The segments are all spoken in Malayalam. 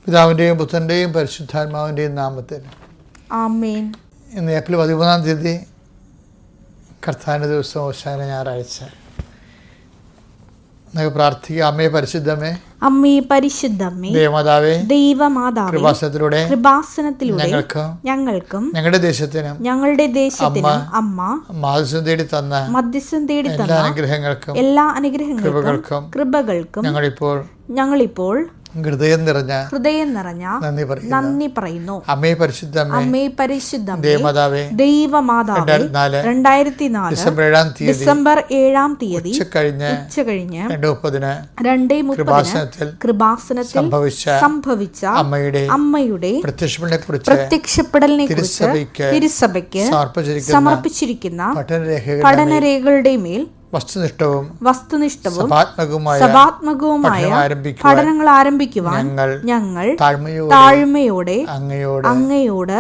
പിതാവിൻ്റെയും പുത്രൻ്റെയും പരിശുദ്ധാത്മാവിൻ്റെയും നാമത്തിൽ ആമേൻ. ഇന്ന് ഏപ്രിൽ 13 കർത്താവിൻ്റെ ദിവസം ഓശാന ഞായറാഴ്ച. നമുക്ക് പ്രാർത്ഥിക്കാം. അമ്മേ പരിശുദ്ധമേ, അമ്മേ പരിശുദ്ധമേ, ദൈവമാതാവേ, ദൈവമാതാവേ, കൃപാസനത്തിലൂടെ ഞങ്ങൾക്കും ഞങ്ങളുടെ ദേശത്തിനും അമ്മ മധ്യസ്ഥം തേടി തന്ന എല്ലാ അനുഗ്രഹങ്ങൾക്കും കൃപകൾക്കും ഞങ്ങളിപ്പോൾ ഹൃദയം നിറഞ്ഞ നന്ദി പറയുന്നു. അമ്മേ പരിശുദ്ധമേ, ദൈവമാതാവേ, 2004 ഡിസംബർ 7 തീയതി ഉച്ചകഴിഞ്ഞ് 2:30 കൃപാസനത്തിൽ സംഭവിച്ച അമ്മയുടെ പ്രത്യക്ഷപ്പെടലിനെ കുറിച്ച് തിരുസഭയ്ക്ക് സമർപ്പിച്ചിരിക്കുന്ന പഠനരേഖകളുടെ മേൽ വസ്തുനിഷ്ഠവും സഭാത്മകവുമായ പഠനങ്ങൾ ആരംഭിക്കുവാൻ ഞങ്ങൾ താഴ്മയോടെ അങ്ങയോട്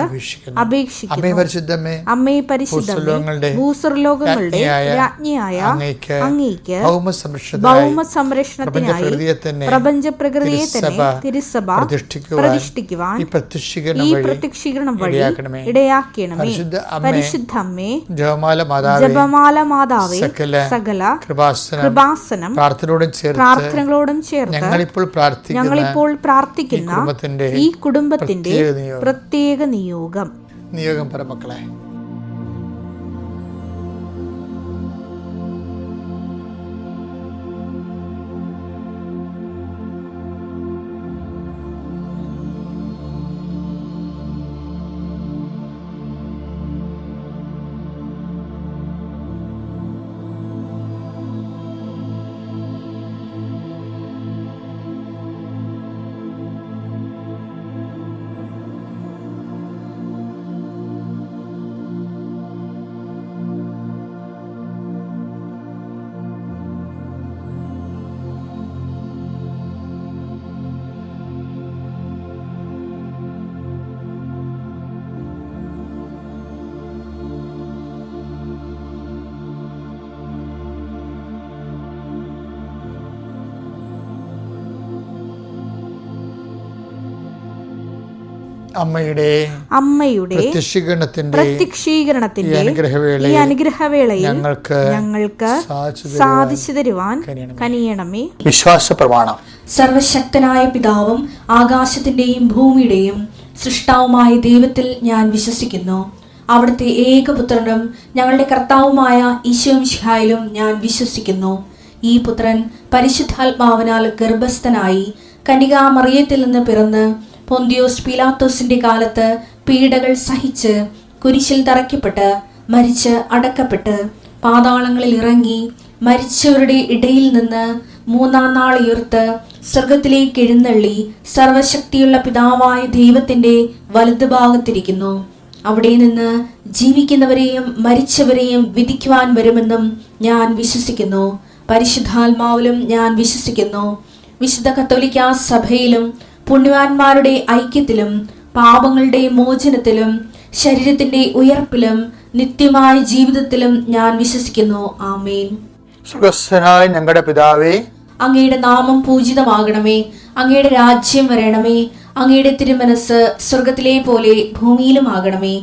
അപേക്ഷിക്കുന്നു. അമ്മേ പരിശുദ്ധമേ, ഭൂസ്വർലോകങ്ങളുടെ രാജ്ഞിയായ അങ്ങേക്ക് ഭൗമ സംരക്ഷണത്തിനായി പ്രപഞ്ച പ്രകൃതിയെ തന്നെ തിരുസഭ പ്രതിഷ്ഠിക്കുവാൻ ഈ പ്രത്യക്ഷീകരണം വഴി ഇടയാക്കണമേ. പരിശുദ്ധമ്മേ, ജപമാല മാതാവേ, കൃപാസനം പ്രാർത്ഥനകളോടും ചേർത്ത് ഞങ്ങളിപ്പോൾ പ്രാർത്ഥിക്കുന്ന ഈ കുടുംബത്തിന്റെ പ്രത്യേക നിയോഗം പരമക്കളെ. അമ്മയുടെ പ്രത്യക്ഷീകരണത്തിന്റെ ഈ അനുഗ്രഹവേളയിൽ ഞങ്ങൾക്ക് സാധിച്ചു തരുവാൻ കനിയണമേ. വിശ്വാസ പ്രമാണം. സർവശക്തനായ പിതാവും ആകാശത്തിന്റെയും ഭൂമിയുടെയും സൃഷ്ടാവുമായ ദൈവത്തിൽ ഞാൻ വിശ്വസിക്കുന്നു. അവിടുത്തെ ഏകപുത്രനും ഞങ്ങളുടെ കർത്താവുമായ ഈശോമിശിഹായിലും ഞാൻ വിശ്വസിക്കുന്നു. ഈ പുത്രൻ പരിശുദ്ധാത്മാവിനാൽ ഗർഭസ്ഥനായി കന്യകാമറിയത്തിൽ നിന്ന് പിറന്ന് പൊന്തിയോസ് പീലാത്തോസിന്റെ കാലത്ത് പീഡകൾ സഹിച്ച് കുരിശിൽ തറയ്ക്കപ്പെട്ട് മരിച്ച് അടക്കപ്പെട്ട് പാതാളങ്ങളിൽ ഇറങ്ങി മരിച്ചവരുടെ ഇടയിൽ നിന്ന് 3-ാം നാൾ ഉയർത്ത് സ്വർഗത്തിലേക്ക് എഴുന്നള്ളി സർവശക്തിയുള്ള പിതാവായ ദൈവത്തിന്റെ വലതുഭാഗത്തിരിക്കുന്നു. അവിടെ നിന്ന് ജീവിക്കുന്നവരെയും മരിച്ചവരെയും വിധിക്കുവാൻ വരുമെന്നും ഞാൻ വിശ്വസിക്കുന്നു. പരിശുദ്ധാത്മാവിലും ഞാൻ വിശ്വസിക്കുന്നു. വിശുദ്ധ കത്തോലിക്കാ സഭയിലും പുണ്യവാന്മാരുടെ ഐക്യത്തിലും പാപങ്ങളുടെ മോചനത്തിലും ശരീരത്തിന്റെ ഉയർപ്പിലും നിത്യമായ ജീവിതത്തിലും ഞാൻ വിശ്വസിക്കുന്നു. ആമേൻ. സ്വർഗ്ഗസ്ഥനായ ഞങ്ങളുടെ പിതാവേ, അങ്ങയുടെ നാമം പൂജിതമാകണമേ. അങ്ങയുടെ രാജ്യം വരണമേ. അങ്ങയുടെ തിരുമനസ് സ്വർഗത്തിലെ പോലെ ഭൂമിയിലുമാകണമേ.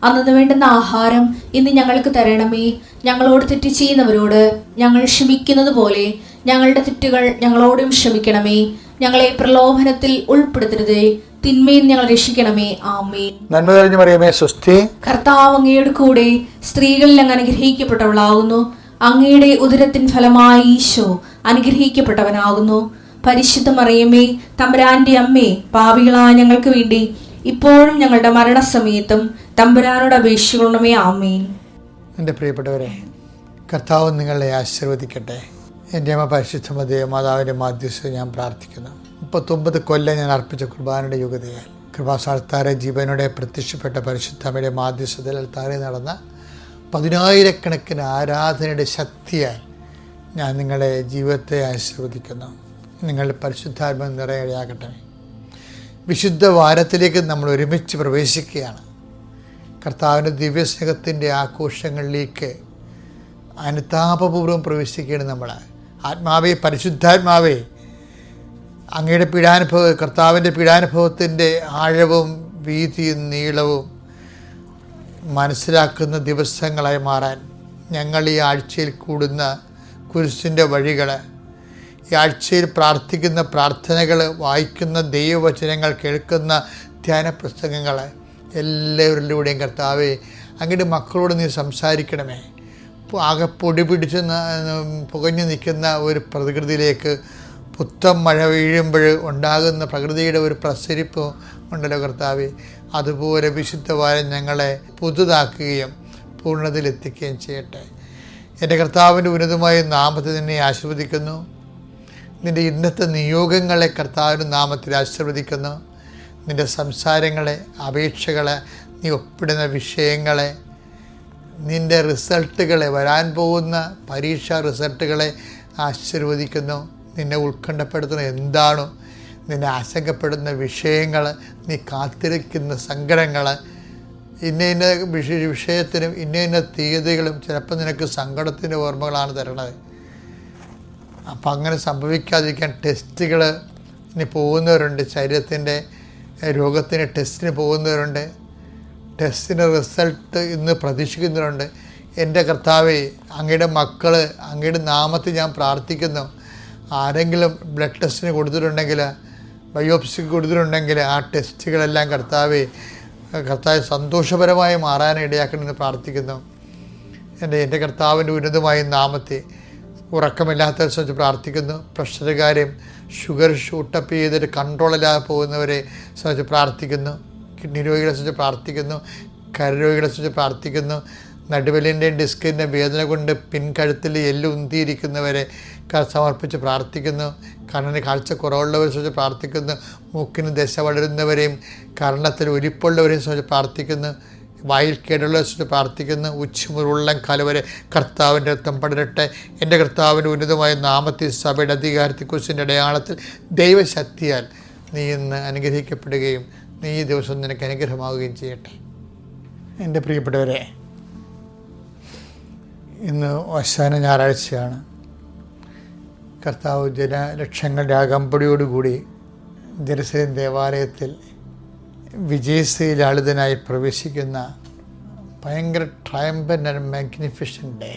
അന്നു വേണ്ടുന്ന ആഹാരം ഇന്ന് ഞങ്ങൾക്ക് തരണമേ. ഞങ്ങളോട് തെറ്റ് ചെയ്യുന്നവരോട് ഞങ്ങൾ ക്ഷമിക്കുന്നത് പോലെ ഞങ്ങളുടെ തെറ്റുകൾ ഞങ്ങളോടും ക്ഷമിക്കണമേ. ഞങ്ങളെ പ്രലോഭനത്തിൽ ഉൾപ്പെടുത്തരുതേ, തിന്മയിൽ ഞങ്ങൾ രക്ഷിക്കണമേ. ആമേൻ. നന്മ നിറഞ്ഞ മറിയമേ, സ്വസ്തി. കർത്താവ് അങ്ങയുടെ കൂടെ സ്ത്രീകളിൽ അങ്ങ് അനുഗ്രഹിക്കപ്പെട്ടവളാകുന്നു. അങ്ങയുടെ ഉദരത്തിൻ ഫലമായി ഈശോ അനുഗ്രഹിക്കപ്പെട്ടവനാകുന്നു. പരിശുദ്ധ മറിയമേ, തമ്പുരാന്റെ അമ്മേ, പാപികളായ ഞങ്ങൾക്ക് വേണ്ടി ഇപ്പോഴും ഞങ്ങളുടെ മരണസമയത്തും തമ്പുരാനോട് അപേക്ഷിക്കണമേ. ആമേൻ. എൻ്റെ പ്രിയപ്പെട്ടവരെ, കർത്താവ് നിങ്ങളെ ആശീർവദിക്കട്ടെ. എൻ്റെ അമ്മ പരിശുദ്ധ മാതാവിൻ്റെ മാധ്യസ്ഥ ഞാൻ പ്രാർത്ഥിക്കുന്നു. 39 കൊല്ലം ഞാൻ അർപ്പിച്ച കുർബാനയുടെ യുഗതയാൽ കൃപാസാൽത്താരെ ജീവനോടെ പ്രത്യക്ഷപ്പെട്ട പരിശുദ്ധമ്മയുടെ മാധ്യസ്ഥതയിൽ അൽത്താരെ നടന്ന 10,000 ആരാധനയുടെ ശക്തിയാൽ ഞാൻ നിങ്ങളെ ജീവിതത്തെ ആശീർവദിക്കുന്നു. നിങ്ങളുടെ പരിശുദ്ധാത്മ നിറയടയാകട്ടെ. വിശുദ്ധ വാരത്തിലേക്ക് നമ്മൾ ഒരുമിച്ച് പ്രവേശിക്കുകയാണ്. കർത്താവിൻ്റെ ദിവ്യസ്നേഹത്തിൻ്റെ ആഘോഷങ്ങളിലേക്ക് അനുതാപപൂർവ്വം പ്രവേശിക്കുകയാണ് നമ്മൾ. ആത്മാവേ, പരിശുദ്ധാത്മാവേ, അങ്ങയുടെ കർത്താവിൻ്റെ പീഡാനുഭവത്തിൻ്റെ ആഴവും വീതിയും നീളവും മനസ്സിലാക്കുന്ന ദിവസങ്ങളായി മാറാൻ ഞങ്ങൾ ഈ ആഴ്ചയിൽ കൂടുന്ന കുരിശിൻ്റെ വഴികൾ, ഈ ആഴ്ചയിൽ പ്രാർത്ഥിക്കുന്ന പ്രാർത്ഥനകൾ, വായിക്കുന്ന ദൈവവചനങ്ങൾ, കേൾക്കുന്ന ധ്യാന പുസ്തകങ്ങൾ എല്ലാവരിലൂടെയും കർത്താവേ അങ്ങയുടെ മക്കളോട് നീ സംസാരിക്കണമേ. ആകെ പൊടി പിടിച്ച് പുകഞ്ഞു നിൽക്കുന്ന ഒരു പ്രകൃതിയിലേക്ക് പുത്തൻ മഴ വീഴുമ്പോൾ ഉണ്ടാകുന്ന പ്രകൃതിയുടെ ഒരു പ്രസരിപ്പ് ഉണ്ടല്ലോ കർത്താവേ, അതുപോലെ വിശുദ്ധവാരം ഞങ്ങളെ പുതുതാക്കുകയും പൂർണ്ണതയിലെത്തിക്കുകയും ചെയ്യട്ടെ. എൻ്റെ കർത്താവിൻ്റെ ഉന്നതമായ നാമത്തിൽ നിന്നെ ആശീർവദിക്കുന്നു. നിൻ്റെ ഇന്നത്തെ നിയോഗങ്ങളെ കർത്താവിൻ്റെ നാമത്തിൽ ആശീർവദിക്കുന്നു. നിൻ്റെ സംസാരങ്ങളെ, അപേക്ഷകളെ, നീ ഒപ്പിടുന്ന വിഷയങ്ങളെ, നിൻ്റെ റിസൾട്ടുകളെ, വരാൻ പോകുന്ന പരീക്ഷാ റിസൾട്ടുകളെ ആശീർവദിക്കുന്നു. നിന്നെ ഉത്കണ്ഠപ്പെടുത്തുന്ന എന്താണോ, നിന്നെ ആശങ്കപ്പെടുന്ന വിഷയങ്ങൾ, നീ കാത്തിരിക്കുന്ന സങ്കടങ്ങൾ, ഇന്ന വിഷയത്തിനും ഇന്ന തീയതികളും ചിലപ്പോൾ നിനക്ക് സങ്കടത്തിൻ്റെ ഓർമ്മകളാണ് തരണത്. അപ്പം അങ്ങനെ സംഭവിക്കാതിരിക്കാൻ ടെസ്റ്റുകൾ ഇനി പോകുന്നവരുണ്ട്. ശരീരത്തിൻ്റെ രോഗത്തിന് ടെസ്റ്റിന് പോകുന്നവരുണ്ട്. ടെസ്റ്റിൻ്റെ റിസൾട്ട് ഇന്ന് പ്രതീക്ഷിക്കുന്നവരുണ്ട്. എൻ്റെ കർത്താവേ, അങ്ങയുടെ മക്കൾ അങ്ങയുടെ നാമത്തിൽ ഞാൻ പ്രാർത്ഥിക്കുന്നു. ആരെങ്കിലും ബ്ലഡ് ടെസ്റ്റിന് കൊടുത്തിട്ടുണ്ടെങ്കിൽ, ബയോപ്സിക്ക് കൊടുത്തിട്ടുണ്ടെങ്കിൽ ആ ടെസ്റ്റുകളെല്ലാം കർത്താവെ സന്തോഷപരമായി മാറാൻ ഇടയാക്കണമെന്ന് പ്രാർത്ഥിക്കുന്നു. എൻ്റെ കർത്താവിൻ്റെ ഉന്നതമായ നാമത്തെ ഉറക്കമില്ലാത്തവരെ സംബന്ധിച്ച് പ്രാർത്ഥിക്കുന്നു. പ്രഷറുകാരെയും ഷുഗർ ഷൂട്ടപ്പ് ചെയ്തിട്ട് കൺട്രോളില്ലാതെ പോകുന്നവരെ സംബന്ധിച്ച് പ്രാർത്ഥിക്കുന്നു. കിഡ്നി രോഗികളെ സംബന്ധിച്ച് പ്രാർത്ഥിക്കുന്നു. കരരോഗികളെ സംബന്ധിച്ച് പ്രാർത്ഥിക്കുന്നു. നടുവലിൻ്റെയും ഡിസ്കിൻ്റെ വേദന കൊണ്ട് പിൻകഴുത്തിൽ എല്ല് ഉന്തിയിരിക്കുന്നവരെ സമർപ്പിച്ച് പ്രാർത്ഥിക്കുന്നു. കണ്ണിന് കാഴ്ച കുറവുള്ളവരെ സംബന്ധിച്ച് പ്രാർത്ഥിക്കുന്നു. മൂക്കിന് ദശ വളരുന്നവരെയും കർണത്തിൽ ഒലിപ്പുള്ളവരെയും സംബന്ധിച്ച് പ്രാർത്ഥിക്കുന്നു. വായിൽ കേടുള്ളവരെ സംബന്ധിച്ച് പ്രാർത്ഥിക്കുന്നു. ഉച്ചമുറുള്ളം കാലുവരെ കർത്താവിൻ്റെ രക്തം പടരട്ടെ. എൻ്റെ കർത്താവിൻ്റെ ഉന്നതമായ നാമത്തിൽ സഭയുടെ അധികാരത്തെക്കുറിച്ചിൻ്റെ അടയാളത്തിൽ ദൈവശക്തിയാൽ നീ ഇന്ന് അനുഗ്രഹിക്കപ്പെടുകയും നീ ഈ ദിവസം നിനക്ക് അനുഗ്രഹമാവുകയും ചെയ്യട്ടെ. എൻ്റെ പ്രിയപ്പെട്ടവരെ, ഇന്ന് അവസാന ഞായറാഴ്ചയാണ്. കർത്താവ് ജനലക്ഷങ്ങളുടെ അകമ്പടിയോടുകൂടി ജെറുസലേം ദേവാലയത്തിൽ വിജയശ്രീലാളിതനായി പ്രവേശിക്കുന്ന ഭയങ്കര ട്രയംബൻ്റ് ആൻഡ് മാഗ്നിഫിഷ്യൻ്റ് ഡേ.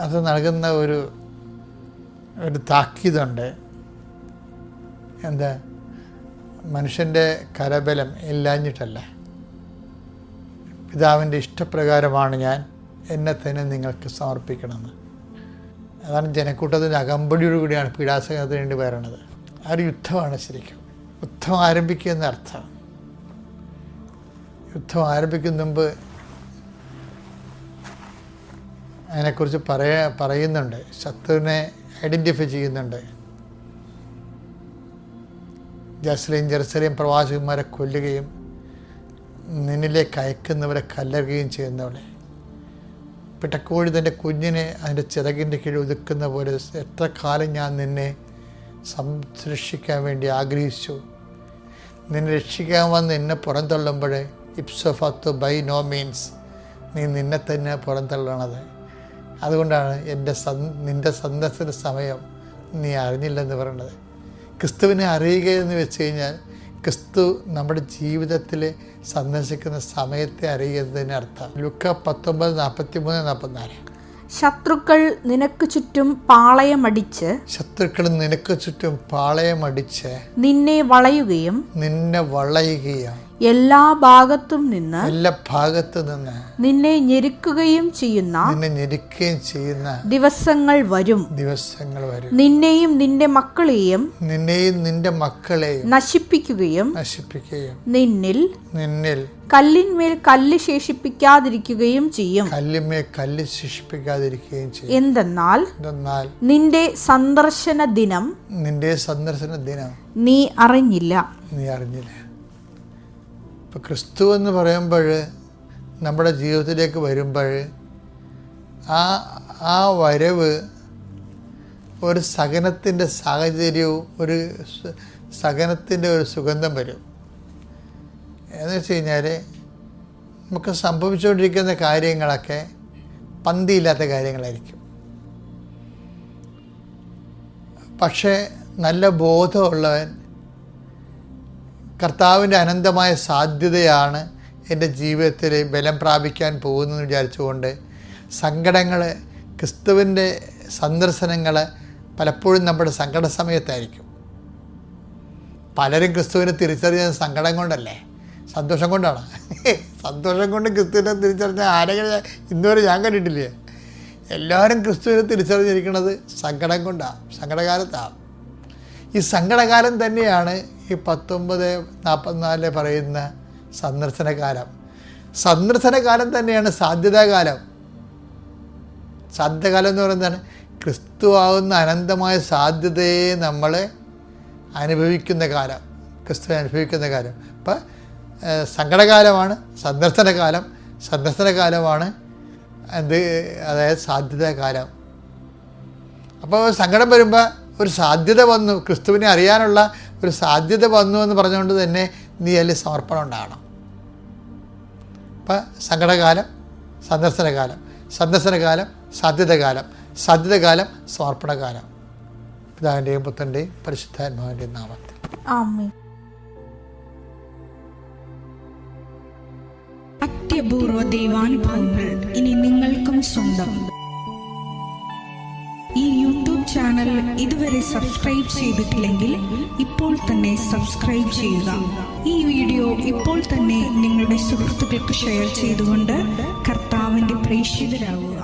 അത് നൽകുന്ന ഒരു താക്കീതുണ്ട്. എന്താ, മനുഷ്യൻ്റെ കരബലം ഇല്ലാഞ്ഞിട്ടല്ല, പിതാവിൻ്റെ ഇഷ്ടപ്രകാരമാണ് ഞാൻ എന്നെ തന്നെ നിങ്ങൾക്ക് സമർപ്പിക്കണമെന്ന്. അതാണ് ജനക്കൂട്ടത്തിൻ്റെ അകമ്പടിയോടുകൂടിയാണ് പീഡാസഹനത്തിന് വേണ്ടി വരണത്. ആ ഒരു യുദ്ധമാണ് ശരിക്കും. യുദ്ധം ആരംഭിക്കുക എന്ന അർത്ഥം. യുദ്ധം ആരംഭിക്കുന്ന മുമ്പ് അതിനെക്കുറിച്ച് പറയുന്നുണ്ട്. ശത്രുവിനെ ഐഡൻറ്റിഫൈ ചെയ്യുന്നുണ്ട്. ജെറുസലേം പ്രവാസികന്മാരെ കൊല്ലുകയും നിന്നിലേക്ക് അയക്കുന്നവരെ കല്ലെറുകയും ചെയ്യുന്നവളെ, പിട്ടക്കോഴി തൻ്റെ കുഞ്ഞിനെ അതിൻ്റെ ചിറകിൻ്റെ കീഴിൽ ഒതുക്കുന്ന പോലെ എത്ര കാലം ഞാൻ നിന്നെ സംരക്ഷിക്കാൻ വേണ്ടി ആഗ്രഹിച്ചു. നിന്നെ രക്ഷിക്കാൻ വന്ന് എന്നെ പുറന്തള്ളുമ്പോൾ ഇപ്സോഫാത്ത് ബൈ നോ മീൻസ് നീ നിന്നെ തന്നെ പുറന്തള്ളണത്. അതുകൊണ്ടാണ് നിൻ്റെ സന്ദർശന സമയം നീ അറിഞ്ഞില്ലെന്ന് പറയുന്നത്. ക്രിസ്തുവിനെ അറിയുക എന്ന് വെച്ച് കഴിഞ്ഞാൽ ക്രിസ്തു നമ്മുടെ ജീവിതത്തിൽ സന്ദർശിക്കുന്ന സമയത്തെ അറിയുന്നതിന് അർത്ഥം. ലൂക്ക 19:43-44. ശത്രുക്കൾ നിനക്ക് ചുറ്റും പാളയമടിച്ച് നിന്നെ വളയുകയും എല്ലാ ഭാഗത്തും നിന്ന് നിന്നെ ഞെരുക്കുകയും ചെയ്യുന്ന ദിവസങ്ങൾ വരും. നിന്നെയും നിന്റെ മക്കളെയും നശിപ്പിക്കുകയും നിന്നിൽ കല്ലിന്മേൽ കല്ല് ശേഷിപ്പിക്കാതിരിക്കുകയും ചെയ്യും. എന്തെന്നാൽ നിന്റെ സന്ദർശന ദിനം നീ അറിഞ്ഞില്ല. ഇപ്പം ക്രിസ്തു എന്ന് പറയുമ്പോൾ നമ്മുടെ ജീവിതത്തിലേക്ക് വരുമ്പോൾ ആ വരവ് ഒരു സഹനത്തിൻ്റെ സാഹചര്യവും ഒരു സഹനത്തിൻ്റെ ഒരു സുഗന്ധം വരും. എന്ന് വെച്ച് കഴിഞ്ഞാൽ നമുക്ക് സംഭവിച്ചുകൊണ്ടിരിക്കുന്ന കാര്യങ്ങളൊക്കെ പന്തിയില്ലാത്ത കാര്യങ്ങളായിരിക്കും. പക്ഷേ നല്ല ബോധമുള്ളവൻ കർത്താവിൻ്റെ അനന്തമായ സാധ്യതയാണ് എൻ്റെ ജീവിതത്തിൽ ബലം പ്രാപിക്കാൻ പോകുന്നതെന്ന് വിചാരിച്ചുകൊണ്ട് സങ്കടങ്ങൾ, ക്രിസ്തുവിൻ്റെ സന്ദർശനങ്ങൾ പലപ്പോഴും നമ്മുടെ സങ്കട സമയത്തായിരിക്കും. പലരും ക്രിസ്തുവിനെ തിരിച്ചറിയുന്നത് സങ്കടം കൊണ്ടല്ലേ, സന്തോഷം കൊണ്ടാണ്. സന്തോഷം കൊണ്ട് ക്രിസ്തുവിനെ തിരിച്ചറിഞ്ഞ ആരെങ്കിലും ഇന്നുവരെ ഞാൻ കണ്ടിട്ടില്ലേ. എല്ലാവരും ക്രിസ്തുവിനെ തിരിച്ചറിഞ്ഞിരിക്കുന്നത് സങ്കടം കൊണ്ടാണ്, സങ്കടകാലത്താണ്. ഈ സങ്കടകാലം തന്നെയാണ് ഈ 1944 പറയുന്ന സന്ദർശനകാലം. സന്ദർശനകാലം തന്നെയാണ് സാധ്യതാകാലം. സാധ്യതകാലം എന്ന് പറയുന്നതാണ് ക്രിസ്തു ആകുന്ന അനന്തമായ സാധ്യതയെ നമ്മൾ അനുഭവിക്കുന്ന കാലം, ക്രിസ്തു അനുഭവിക്കുന്ന കാലം. അപ്പം സങ്കടകാലമാണ് സന്ദർശനകാലം, സന്ദർശനകാലമാണ് അതായത് സാധ്യതാകാലം. അപ്പോൾ സങ്കടം വരുമ്പോൾ ഒരു സാധ്യത വന്നു, ക്രിസ്തുവിനെ അറിയാനുള്ള ഒരു സാധ്യത വന്നു എന്ന് പറഞ്ഞുകൊണ്ട് തന്നെ നീ അതിൽ സമർപ്പണം ഉണ്ടാകണം. അപ്പം സങ്കടകാലം, സന്ദർശനകാലം, സന്ദർശനകാലം, സാധ്യതകാലം, സാധ്യതകാലം, സമർപ്പണകാലം. പിതാവിൻ്റെയും പുത്രൻ്റെയും പരിശുദ്ധാത്മാവിൻ്റെയും നാമത്തിൽ ആമേൻ. അത്യപൂർവ ദൈവാനുഭവങ്ങൾ ഇനി നിങ്ങൾക്കും സ്വന്തം. ഈ യൂട്യൂബ് ചാനൽ ഇതുവരെ സബ്സ്ക്രൈബ് ചെയ്തിട്ടില്ലെങ്കിൽ ഇപ്പോൾ തന്നെ സബ്സ്ക്രൈബ് ചെയ്യുക. ഈ വീഡിയോ ഇപ്പോൾ തന്നെ നിങ്ങളുടെ സുഹൃത്തുക്കൾക്ക് ഷെയർ ചെയ്തുകൊണ്ട് കർത്താവിൻ്റെ പ്രേക്ഷിതരാകുക.